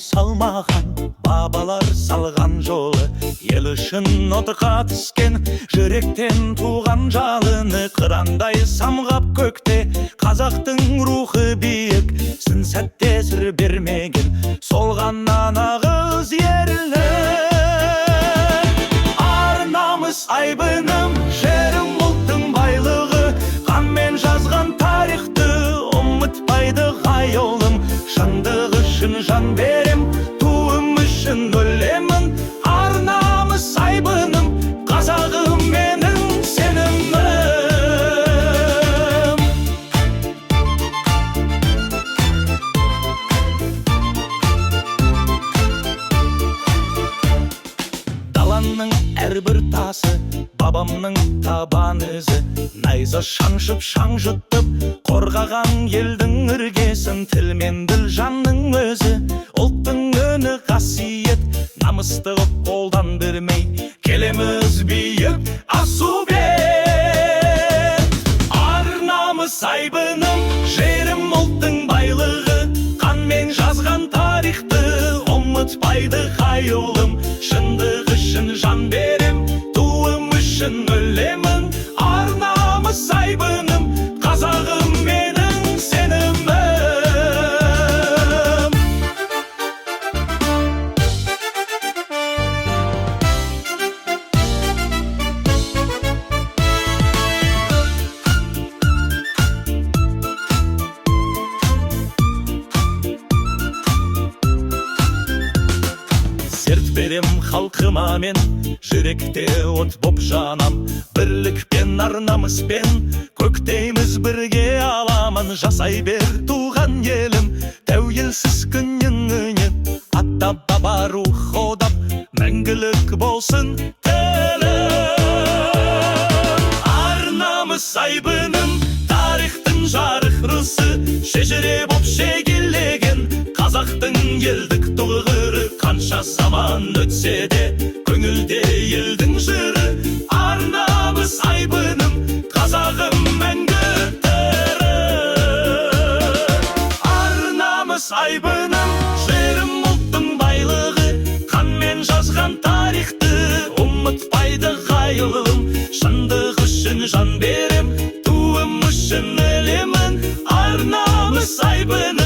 салмаған, бабалар салған жолы, ел үшін отқа түскен, жүректен туған жалыны қырандай самғап көкте. Қазақтың рухы биік, сын сәтте сыр бермеген, солғаннан ағыз ерлік. Ар намыс айбыным, жерім ұлттың байлығы, қанмен жазған тарихты ұмытпайды ғай ұлым. Шындық үшін жан берем, туым үшін өлемін. Ар намыс айбыным, қазағым менің сенімім. Даланың әрбір тасы, бабамның табан ізі, найза шаншып шаң жұттып, қорғаған елдің іргесін. Тіл мен діл жанның өзі, ұлттың үні қасиет, намысты қолдан бермей, келеміз биік асу бет. Ар намыс айбыным, жерім ұлттың байлығы, қанмен жазған тарихты ұмытпайды қай ұлым. Шындық үшін жан берем, туым үшін өлемін. Ар намыс айбыным, қазағым менің сенімім. Серт берем халқыма мен, жүректе от боп жанам. Бірлікпен, ар намыспен, көктейміз бірге аламын. Жасай бер туған елім, тәуелсіз күніңіне, аттап баба рух одап, мәңгілік болсын тілім. Ар намыс айбыным, тарихтың жарық рысы, шежіре боп шегелеген, қазақтың елдік тұғыры. Қанша заман өтсе де, көңілде елдің жыры. Ар намыс айбыным, қазағым мәңгі тірі. Ар намыс айбыным, жерім ұлттың байлығы, қанмен жазған тарихты ұмытпайды ғай ұлым. Шындық үшін жан берем, туым үшін өлемін. Ар намыс айбыным,